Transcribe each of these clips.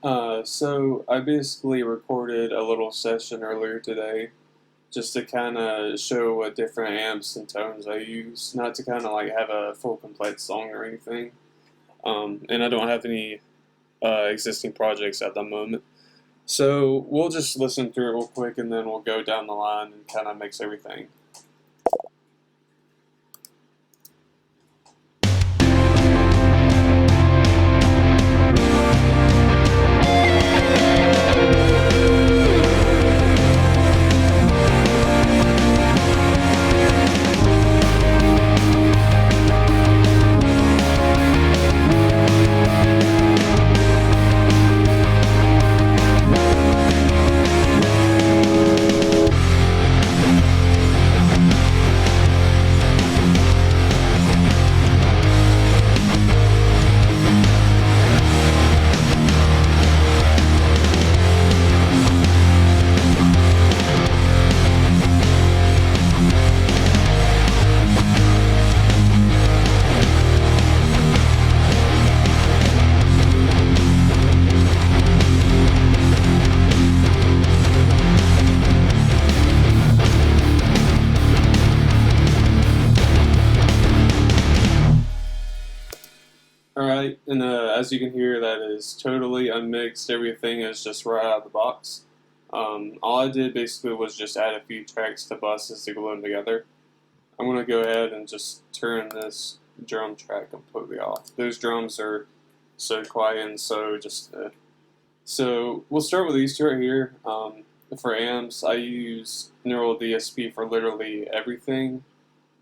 So I basically recorded a little session earlier today just to kind of show what different amps and tones I use, not to kind of like have a full complete song or anything. And I don't have any existing projects at the moment. So we'll just listen through it real quick and then we'll go down the line and kind of mix everything. Alright, and as you can hear, that is totally unmixed. Everything is just right out of the box. All I did basically was just add a few tracks to buses to glue them together. I'm going to go ahead and just turn this drum track completely off. Those drums are so quiet and so we'll start with these two right here. For amps, I use Neural DSP for literally everything.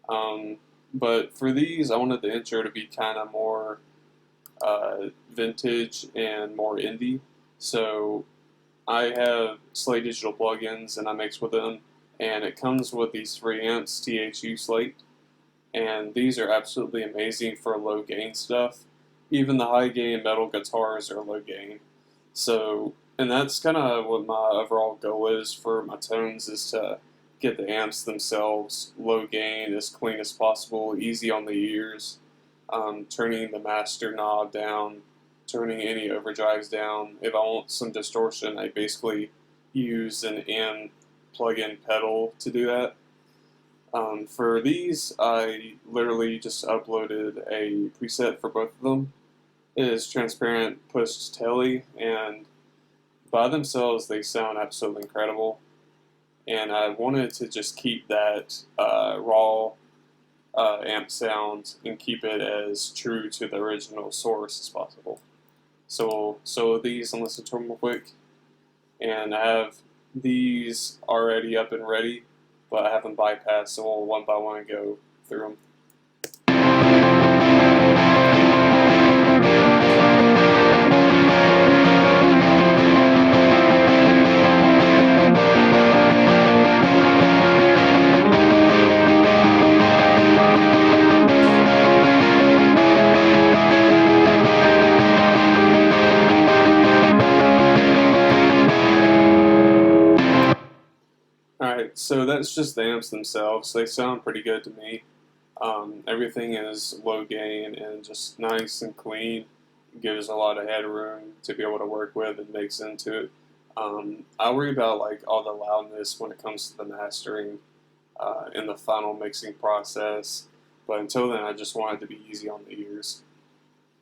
But for these, I wanted the intro to be kind of more vintage and more indie. So I have Slate Digital plugins and I mix with them, and it comes with these 3 amps THU Slate, and these are absolutely amazing for low gain stuff. Even the high gain metal guitars are low gain. So, and that's kind of what my overall goal is for my tones, is to get the amps themselves low gain, as clean as possible, easy on the ears. Turning the master knob down, turning any overdrives down. If I want some distortion, I basically use an in plug-in pedal to do that. For these, I literally just uploaded a preset for both of them. It is transparent pushed telly, and by themselves they sound absolutely incredible. And I wanted to just keep that raw amp sound and keep it as true to the original source as possible. So these, and listen to them real quick. And I have these already up and ready, but I have them bypassed, so we'll one by one go through them. Alright, so that's just the amps themselves. They sound pretty good to me. Everything is low gain and just nice and clean. It gives a lot of headroom to be able to work with and mix into it. I worry about like all the loudness when it comes to the mastering in the final mixing process, but until then I just want it to be easy on the ears.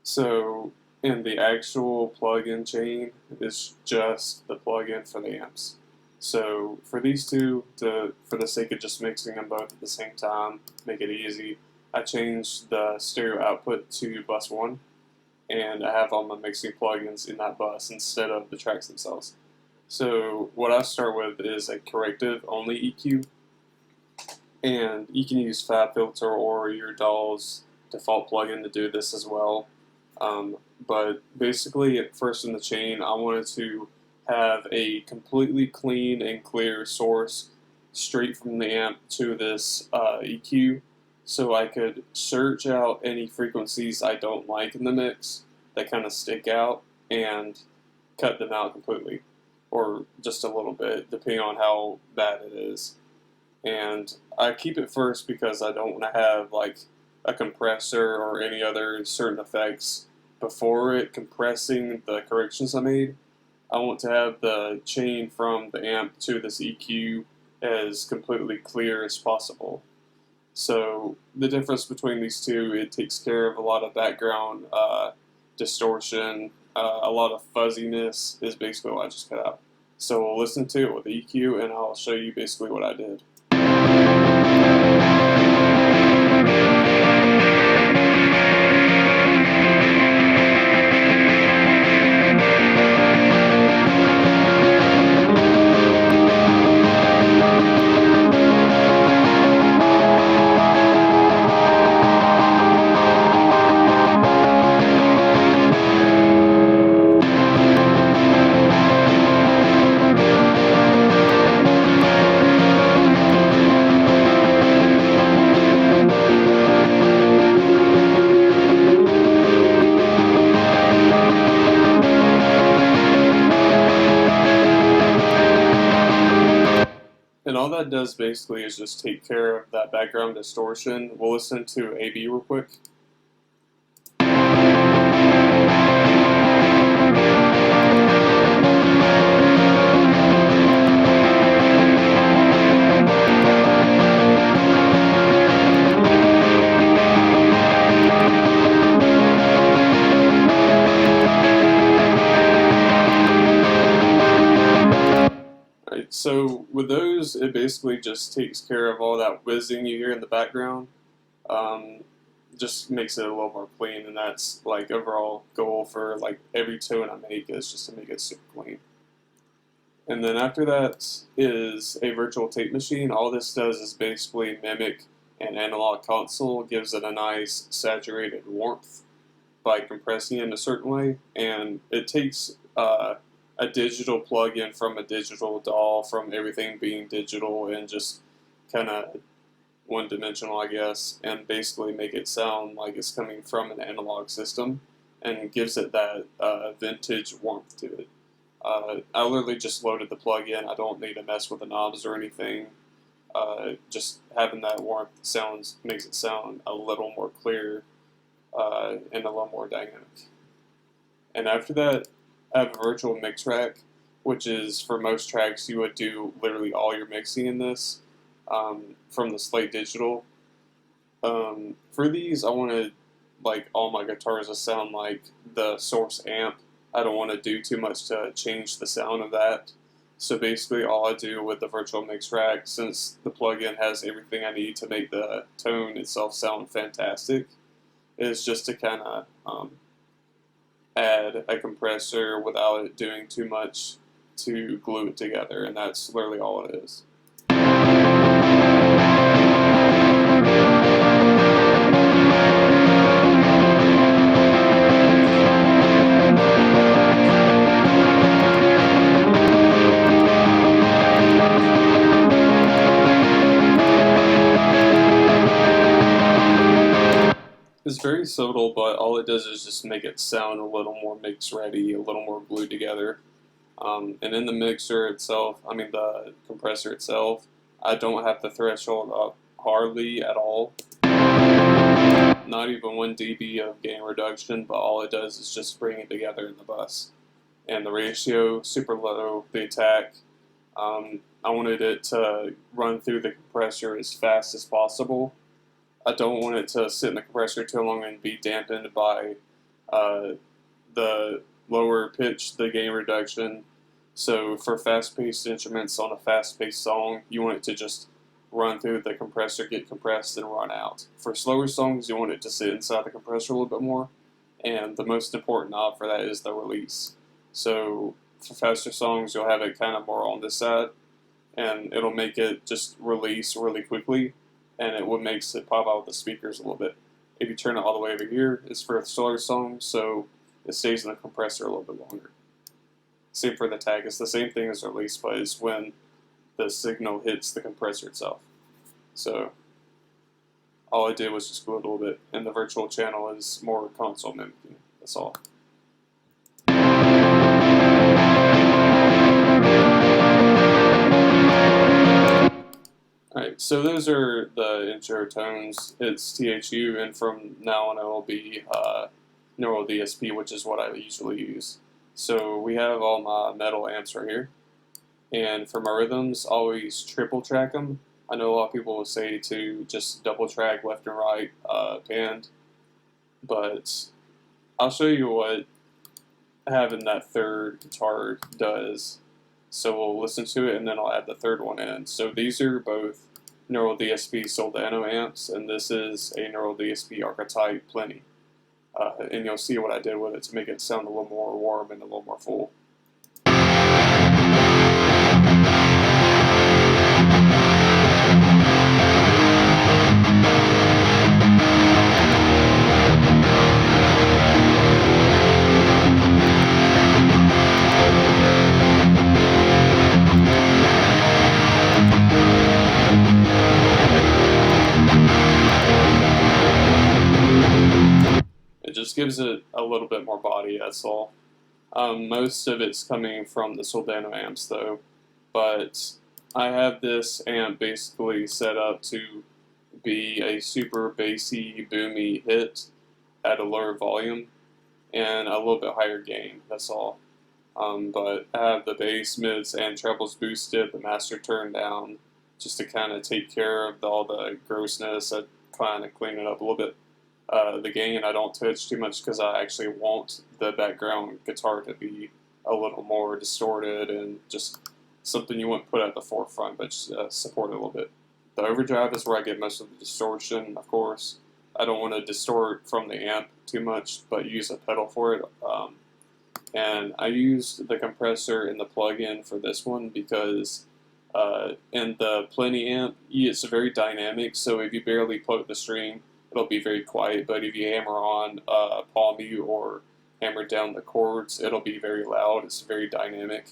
So, and the actual plug-in chain is just the plug-in for the amps. So for these two, for the sake of just mixing them both at the same time, make it easy, I changed the stereo output to bus 1, and I have all my mixing plugins in that bus instead of the tracks themselves. So what I start with is a Corrective Only EQ, and you can use FabFilter or your DAW's default plugin to do this as well. But basically, at first in the chain, I wanted to have a completely clean and clear source straight from the amp to this EQ, so I could search out any frequencies I don't like in the mix that kind of stick out and cut them out completely, or just a little bit, depending on how bad it is. And I keep it first because I don't want to have like a compressor or any other certain effects before it compressing the corrections I made. I want to have the chain from the amp to this EQ as completely clear as possible. So the difference between these two, it takes care of a lot of background distortion, a lot of fuzziness is basically what I just cut out. So we'll listen to it with EQ and I'll show you basically what I did. And all that does basically is just take care of that background distortion. We'll listen to AB real quick. So with those, it basically just takes care of all that whizzing you hear in the background. Just makes it a little more clean, and that's like overall goal for like every tone I make is just to make it super clean. And then after that is a virtual tape machine. All this does is basically mimic an analog console, gives it a nice saturated warmth by compressing it in a certain way, and it takes a digital plug-in from a digital DAW, from everything being digital and just kind of one-dimensional, I guess, and basically make it sound like it's coming from an analog system, and gives it that vintage warmth to it. I literally just loaded the plug-in. I don't need to mess with the knobs or anything. Just having that warmth makes it sound a little more clear and a little more dynamic. And after that, I have a virtual mix rack, which is for most tracks you would do literally all your mixing in this from the Slate Digital. For these, I wanted like all my guitars to sound like the source amp. I don't want to do too much to change the sound of that. So basically all I do with the virtual mix rack, since the plugin has everything I need to make the tone itself sound fantastic, is just to kind of add a compressor without it doing too much to glue it together, and that's literally all it is. It's very subtle, but all it does is just make it sound a little more mix ready, a little more glued together. And in the mixer itself, I mean the compressor itself, I don't have the threshold up hardly at all. Not even 1 dB of gain reduction, but all it does is just bring it together in the bus. And the ratio, super low, the attack. I wanted it to run through the compressor as fast as possible. I don't want it to sit in the compressor too long and be dampened by the lower pitch, the gain reduction. So for fast-paced instruments on a fast-paced song, you want it to just run through the compressor, get compressed, and run out. For slower songs, you want it to sit inside the compressor a little bit more, and the most important knob for that is the release. So for faster songs, you'll have it kind of more on this side, and it'll make it just release really quickly, and it makes it pop out with the speakers a little bit. If you turn it all the way over here, it's for slower songs, so it stays in the compressor a little bit longer. Same for the tag. It's the same thing as release, but it's when the signal hits the compressor itself. So all I did was just glue it a little bit, and the virtual channel is more console mimicking. That's all. Alright, so those are the intro tones. It's THU, and from now on it will be neural DSP, which is what I usually use. So we have all my metal amps right here. And for my rhythms, always triple track them. I know a lot of people will say to just double track left and right band, but I'll show you what having that third guitar does. So we'll listen to it and then I'll add the third one in. So these are both Neural DSP Soldano amps, and this is a Neural DSP Archetype Plenty. And you'll see what I did with it to make it sound a little more warm and a little more full. It just gives it a little bit more body, that's all. Most of it's coming from the Soldano amps though, but I have this amp basically set up to be a super bassy, boomy hit at a lower volume and a little bit higher gain, that's all. But I have the bass, mids, and trebles boosted, the master turned down, just to kind of take care of all the grossness. I kind of clean it up a little bit. The gain I don't touch too much because I actually want the background guitar to be a little more distorted and just something you wouldn't put at the forefront, but just support it a little bit. The overdrive is where I get most of the distortion, of course. I don't want to distort from the amp too much, but use a pedal for it. And I used the compressor in the plug-in for this one because in the Plenty amp, it's very dynamic, so if you barely plug the string, it'll be very quiet, but if you hammer on palm mute or hammer down the chords, it'll be very loud. It's very dynamic,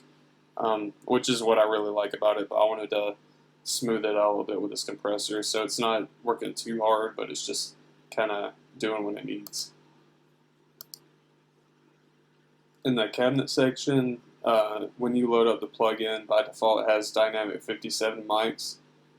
which is what I really like about it, but I wanted to smooth it out a little bit with this compressor, so it's not working too hard, but it's just kind of doing what it needs. In the cabinet section, when you load up the plugin, by default it has dynamic 57 mics,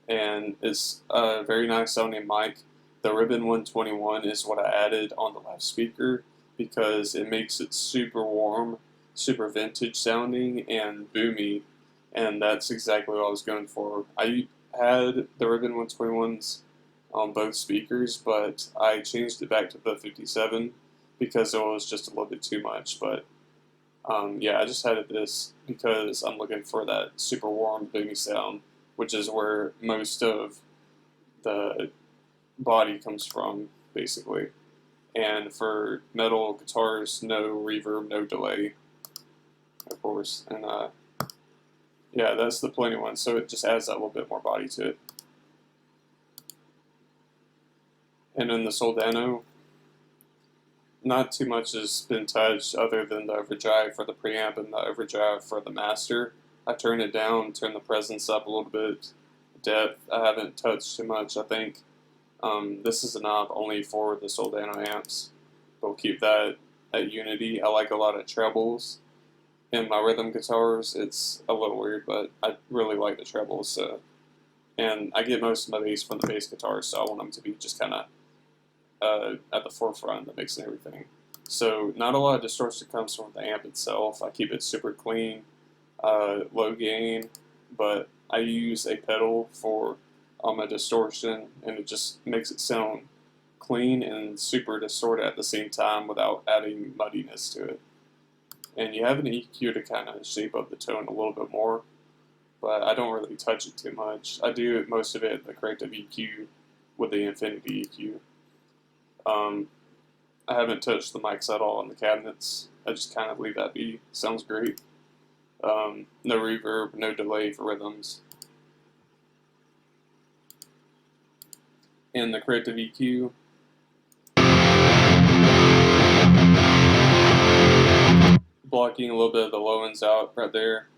and it's a very nice sounding mic. The Ribbon 121 is what I added on the left speaker because it makes it super warm, super vintage sounding, and boomy, and that's exactly what I was going for. I had the Ribbon 121s on both speakers, but I changed it back to the 57 because it was just a little bit too much, but yeah, I just added this because I'm looking for that super warm, boomy sound, which is where most of the body comes from, basically. And for metal guitars, no reverb, no delay, of course. And yeah, that's the Plenty one, so it just adds that little bit more body to it. And in the Soldano, not too much has been touched other than the overdrive for the preamp and the overdrive for the master. I turned it down, turned the presence up a little bit, depth I haven't touched too much, I think. This is a knob only for the Soldano amps. We'll keep that at unity. I like a lot of trebles in my rhythm guitars. It's a little weird, but I really like the trebles. And I get most of my bass from the bass guitars, so I want them to be just kind of at the forefront, the mix and everything. So not a lot of distortion comes from the amp itself. I keep it super clean, low gain, but I use a pedal for my distortion, and it just makes it sound clean and super distorted at the same time without adding muddiness to it. And you have an EQ to kind of shape up the tone a little bit more, but I don't really touch it too much. I do most of it the Corrective EQ with the Infinity EQ. I haven't touched the mics at all in the cabinets. I just kind of leave that be. Sounds great. No reverb, no delay for rhythms. And the Corrective EQ, blocking a little bit of the low ends out right there.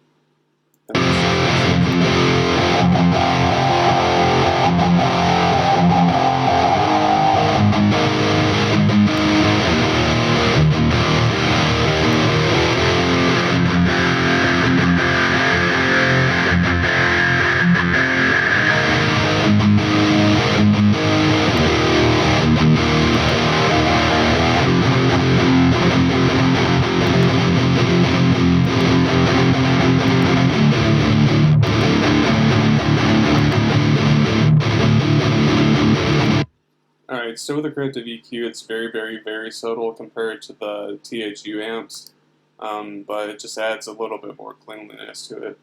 Alright, so with the Corrective EQ, it's very subtle compared to the THU amps, but it just adds a little bit more cleanliness to it.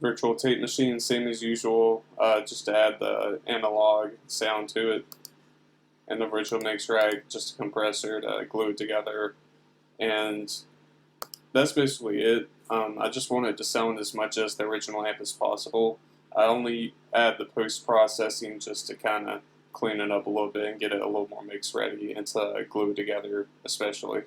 Virtual tape machine, same as usual, just to add the analog sound to it. And the virtual mix rack, just a compressor to glue it together. And that's basically it. I just want it to sound as much as the original amp as possible. I only add the post-processing just to kind of clean it up a little bit and get it a little more mix ready and to glue it together especially.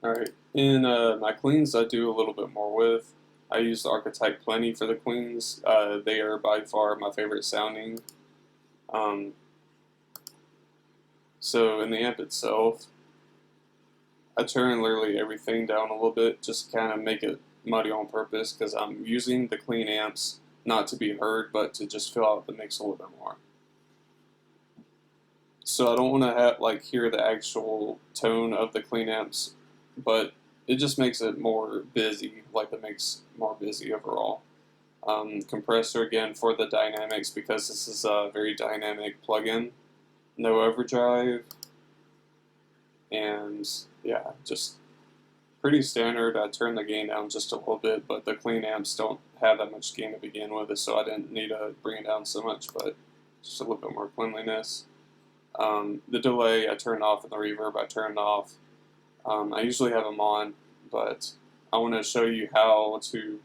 Alright, in my cleans I do a little bit more with. I use the Archetype Plenty for the cleans. They are by far my favorite sounding. So in the amp itself, I turn literally everything down a little bit just to kind of make it muddy on purpose because I'm using the clean amps not to be heard but to just fill out the mix a little bit more. So I don't want to hear the actual tone of the clean amps, but it just makes it more busy, like the mix more busy overall. Compressor again for the dynamics because this is a very dynamic plugin. No overdrive, and yeah, just pretty standard. I turned the gain down just a little bit, but the clean amps don't have that much gain to begin with, so I didn't need to bring it down so much, but just a little bit more cleanliness. The delay I turned off and the reverb I turned off. I usually have them on, but I want to show you how to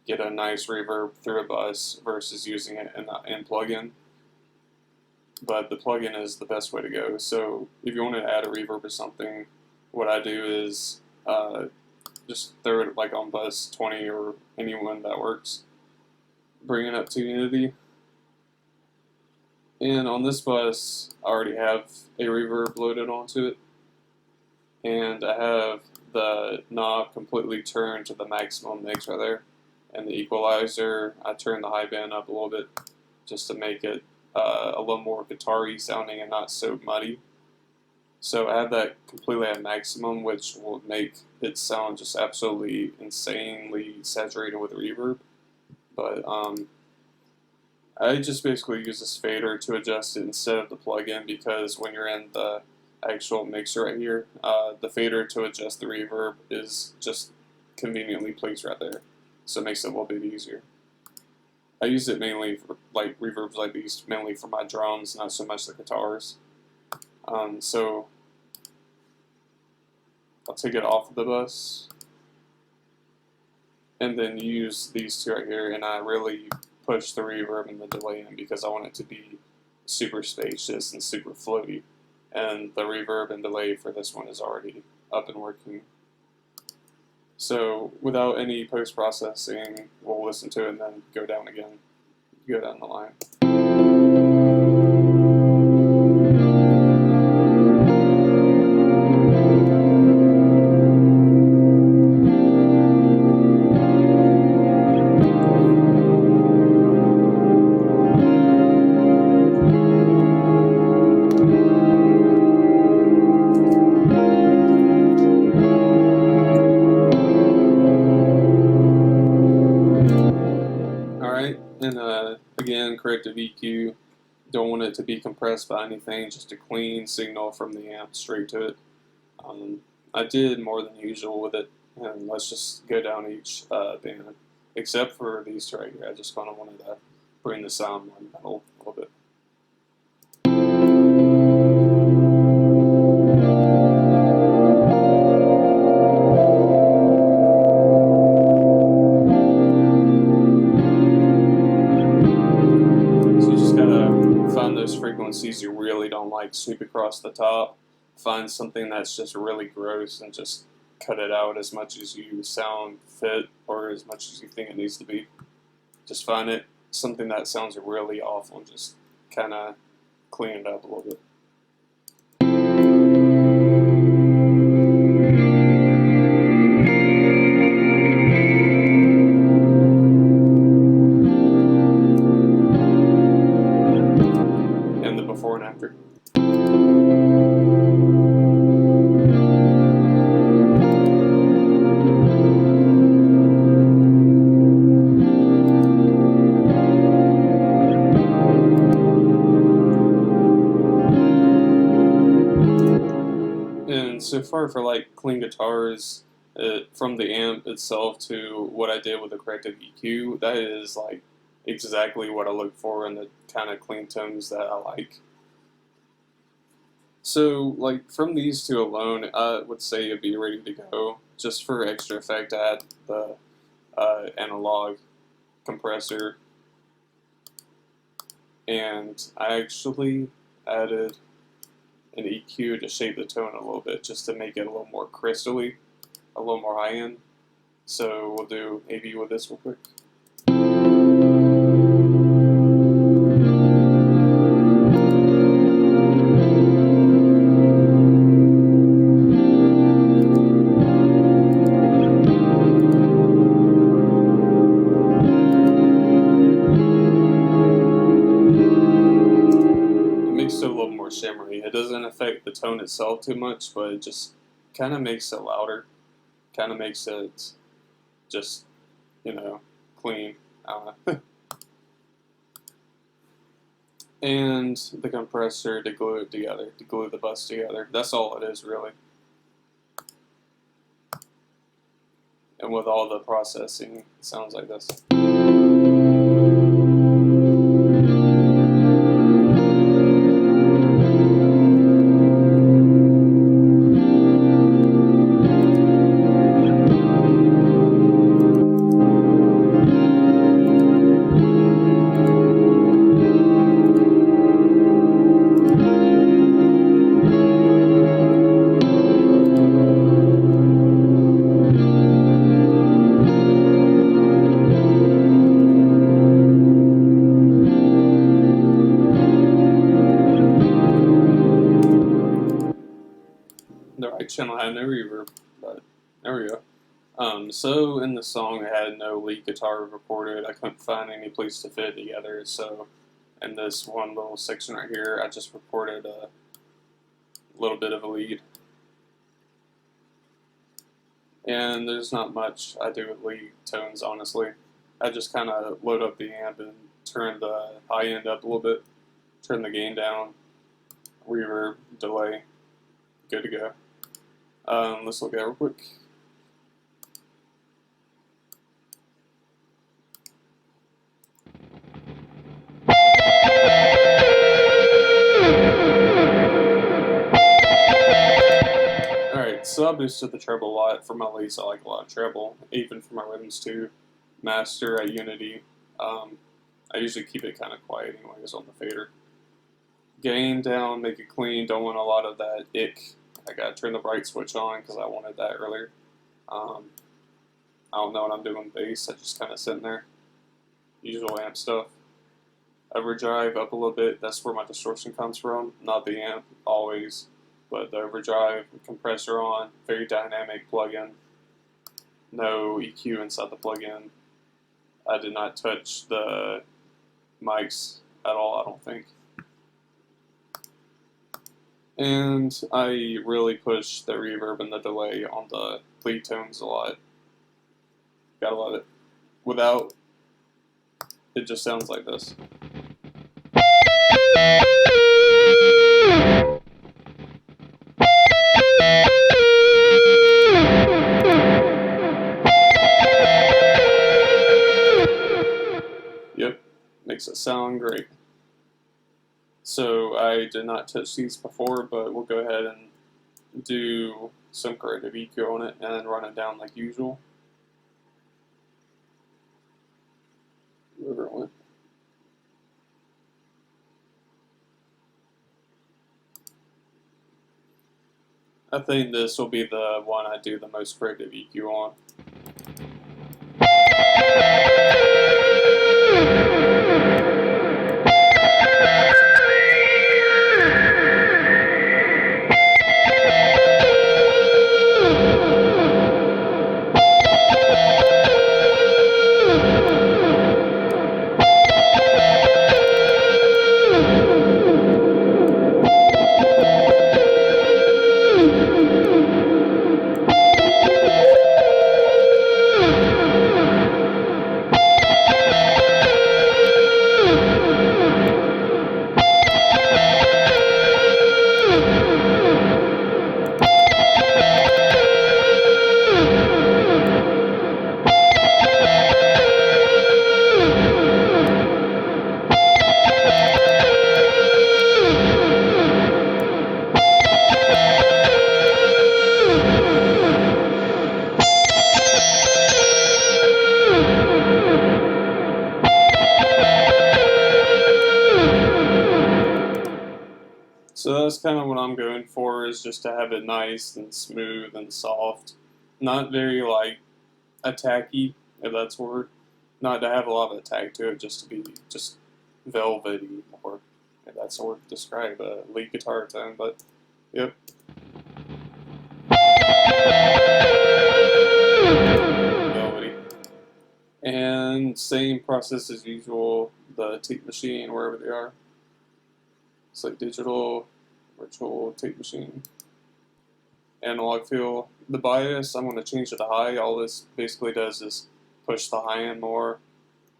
get a nice reverb through a bus versus using it in plugin. But the plugin is the best way to go. So if you want to add a reverb or something, what I do is just throw it like on bus 20 or anyone that works. Bring it up to Unity. And on this bus, I already have a reverb loaded onto it. And I have the knob completely turned to the maximum mix right there. And the equalizer, I turn the high band up a little bit just to make it a little more guitar-y sounding and not so muddy. So I have that completely at maximum, which will make it sound just absolutely insanely saturated with reverb. But I just basically use this fader to adjust it instead of the plugin because when you're in the actual mixer right here, the fader to adjust the reverb is just conveniently placed right there. So it makes it a little bit easier. I use it mainly for reverbs like these, mainly for my drums, not so much the guitars. So I'll take it off of the bus and then use these two right here, and I really push the reverb and the delay in because I want it to be super spacious and super floaty. And the reverb and delay for this one is already up and working. So without any post-processing, we'll listen to it and then go down the line. And again, Corrective EQ, don't want it to be compressed by anything, just a clean signal from the amp straight to it. I did more than usual with it, and let's just go down each band. Except for these two right here, I just kind of wanted to bring the sound more metal a little bit. Frequencies you really don't like, sweep across the top, find something that's just really gross and just cut it out as much as you sound fit or as much as you think it needs to be. Just find it something that sounds really awful and just kind of clean it up a little bit. Before and after. so far for like clean guitars, from the amp itself to what I did with the Corrective EQ, that is like exactly what I look for in the kind of clean tones that I like. So like from these two alone, I would say it'd be ready to go. Just for extra effect, I had the analog compressor, and I actually added an EQ to shape the tone a little bit, just to make it a little more crystally, a little more high end. So we'll do A/B with this real quick. It a little more shimmery. It doesn't affect the tone itself too much, but it just kind of makes it louder. Kind of makes it just, clean. I don't know. And the compressor to glue it together, to glue the bus together. That's all it is, really. And with all the processing, it sounds like this. The right channel had no reverb, but there we go. So in the song, I had no lead guitar recorded. I couldn't find any place to fit it together. So in this one little section right here, I just recorded a little bit of a lead. And there's not much I do with lead tones, honestly. I just kind of load up the amp and turn the high end up a little bit, turn the gain down, reverb, delay, good to go. Let's look at it real quick. Alright, so I boosted the treble a lot. For my leads, I like a lot of treble, even for my rhythms too. Master at Unity. I usually keep it kind of quiet anyways on the fader. Gain down, make it clean, don't want a lot of that ick. I gotta turn the bright switch on because I wanted that earlier. I don't know what I'm doing with bass, I just kind of sitting there. Usual amp stuff. Overdrive up a little bit, that's where my distortion comes from, not the amp, always. But the overdrive, compressor on, very dynamic plugin. No EQ inside the plugin. I did not touch the mics at all, I don't think. And I really push the reverb and the delay on the lead tones a lot. Gotta love it. Without, it just sounds like this. Yep, makes it sound great. So I did not touch these before, but we'll go ahead and do some Corrective EQ on it and then run it down like usual. Wherever it went. I think this will be the one I do the most Corrective EQ on. So that's kind of what I'm going for, is just to have it nice and smooth and soft. Not very like attacky, if that's a word. Not to have a lot of attack to it, just to be just velvety, or if that's a word to describe a lead guitar tone, but yep. Velvety. And same process as usual, the tape machine, wherever they are. It's like digital, virtual, tape machine, analog feel. The bias, I'm going to change it to high. All this basically does is push the high end more.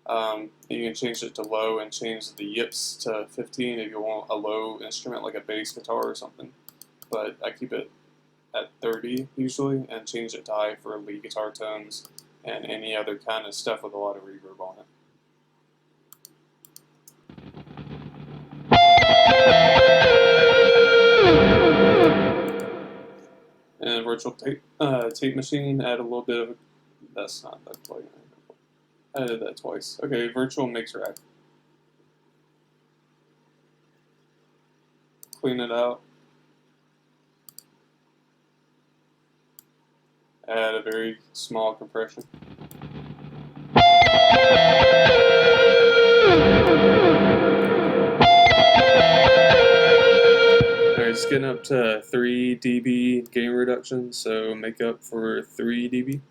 You can change it to low and change the yips to 15 if you want a low instrument like a bass guitar or something. But I keep it at 30 usually and change it to high for lead guitar tones and any other kind of stuff with a lot of reverb on it. And virtual tape machine, add a little bit of, that's not that plugin. I did that twice. Okay, virtual mix rack. Clean it out. Add a very small compression. Alright, it's getting up to 3 dB gain reduction, so make up for 3 dB.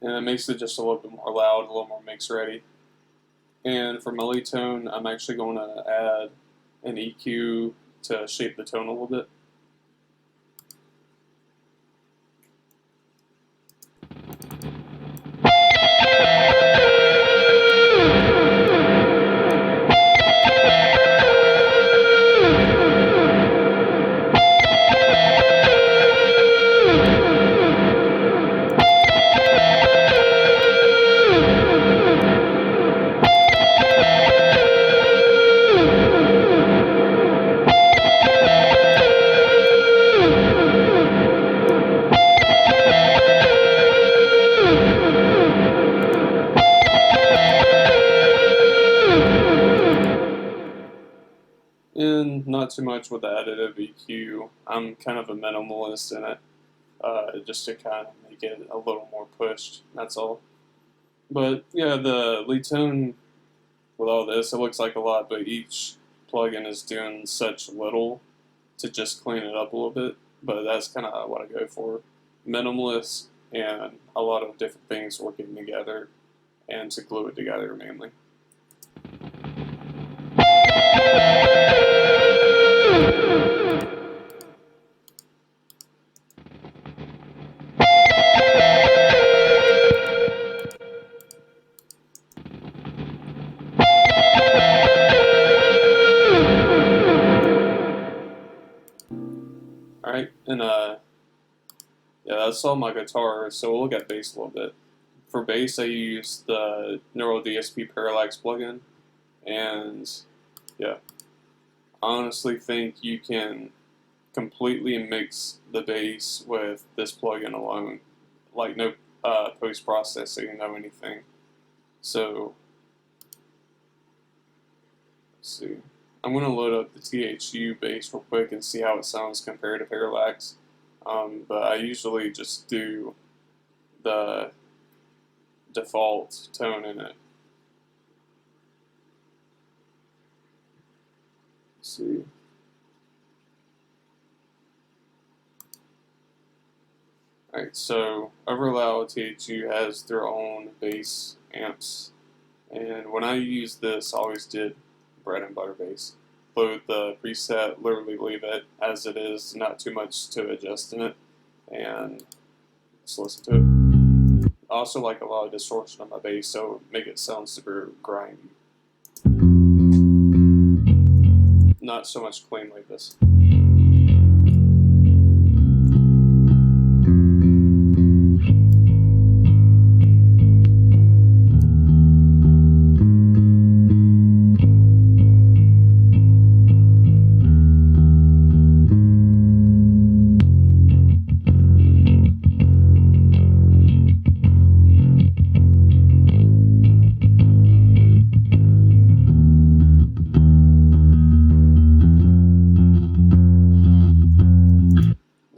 And it makes it just a little bit more loud, a little more mix ready. And for my lead tone, I'm actually going to add an EQ to shape the tone a little bit. And not too much with the additive EQ. I'm kind of a minimalist in it, just to kind of make it a little more pushed, that's all. But yeah, the lead tone with all this, it looks like a lot, but each plugin is doing such little to just clean it up a little bit. But that's kind of what I go for. Minimalist and a lot of different things working together and to glue it together mainly. Alright, and yeah, that's all my guitar, so we'll look at bass a little bit. For bass, I use the Neural DSP Parallax plugin, and yeah, I honestly think you can completely mix the bass with this plugin alone, like no post-processing, no anything. So, let's see. I'm going to load up the THU bass real quick and see how it sounds compared to Parallax. But I usually just do the default tone in it. Let's see. Alright, so Overloud THU has their own bass amps. And when I use this, I always did bread and butter bass. Load the preset, literally leave it as it is, not too much to adjust in it, and just listen to it. I also like a lot of distortion on my bass, so make it sound super grindy. Not so much clean like this.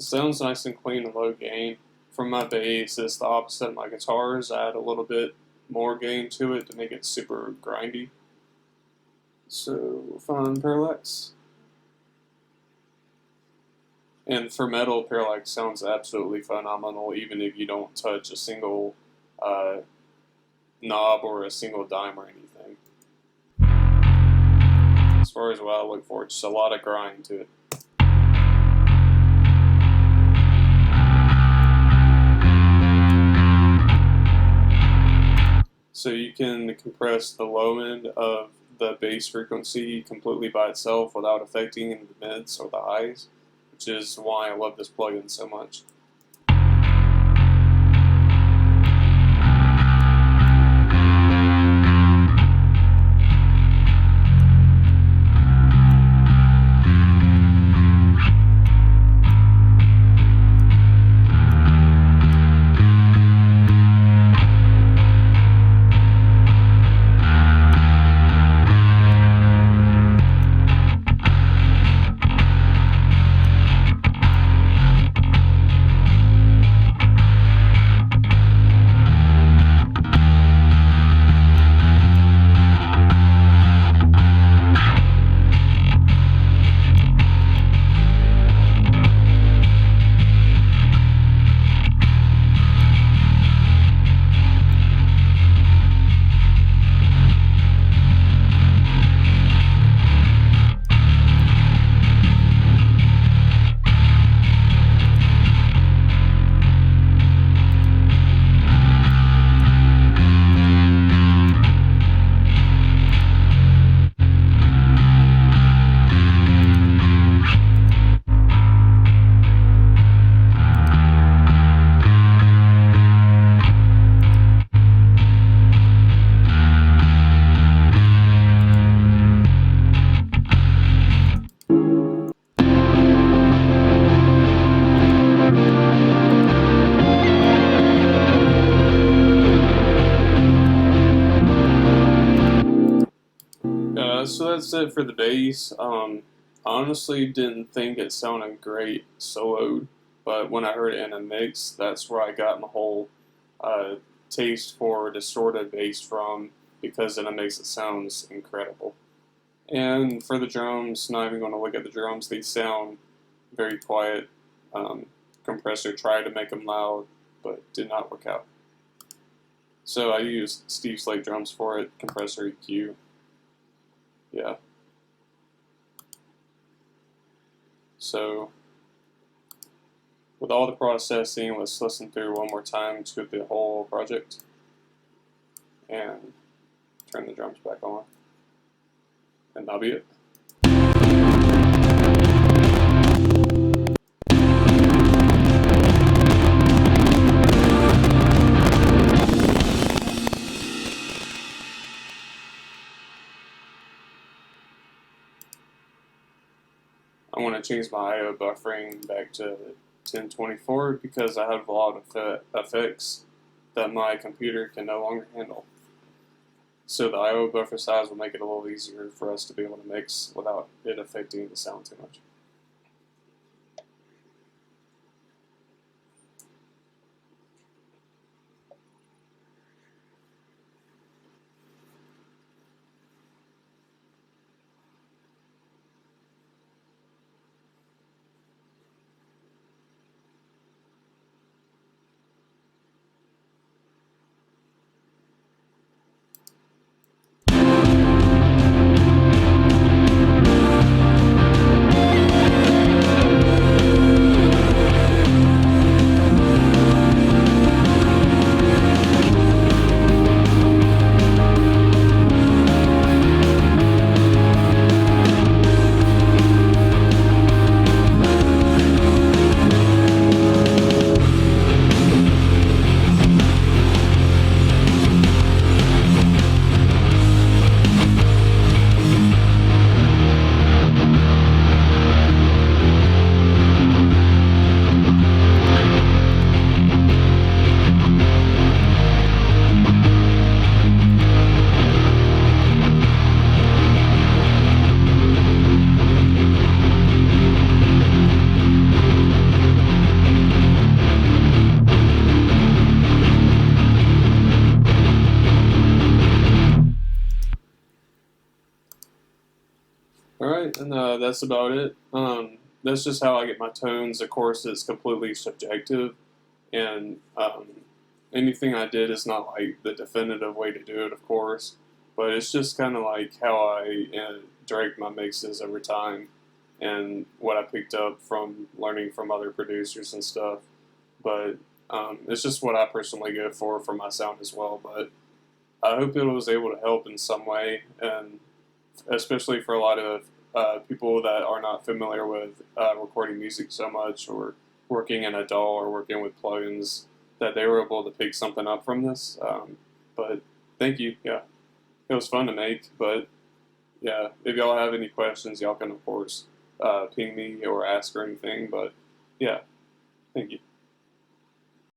It sounds nice and clean and low gain. For my bass, it's the opposite of my guitars. I add a little bit more gain to it to make it super grindy. So we'll find parallax. And for metal, parallax sounds absolutely phenomenal, even if you don't touch a single knob or a single dime or anything. As far as what I look for, just a lot of grind to it. So you can compress the low end of the bass frequency completely by itself without affecting the mids or the highs, which is why I love this plugin so much. So that's it for the bass. I honestly didn't think it sounded great soloed, but when I heard it in a mix, that's where I got my whole taste for distorted bass from, because in a mix it sounds incredible. And for the drums, not even going to look at the drums, they sound very quiet. Compressor tried to make them loud, but did not work out. So I used Steve Slate drums for it, Compressor EQ. Yeah. So, with all the processing, let's listen through one more time to the whole project and turn the drums back on. And that'll be it. I want to change my I/O buffering back to 1024 because I have a lot of effects that my computer can no longer handle. So the I/O buffer size will make it a little easier for us to be able to mix without it affecting the sound too much. that's about it. That's just how I get my tones. Of course, it's completely subjective, and anything I did is not like the definitive way to do it, of course, but it's just kind of like how I direct my mixes over time and what I picked up from learning from other producers and stuff. But it's just what I personally go for my sound as well. But I hope it was able to help in some way, and especially for a lot of people that are not familiar with recording music so much, or working in a DAW or working with plugins, that they were able to pick something up from this. But thank you. Yeah, it was fun to make. But yeah, if y'all have any questions, y'all can of course ping me or ask or anything. But yeah, thank you.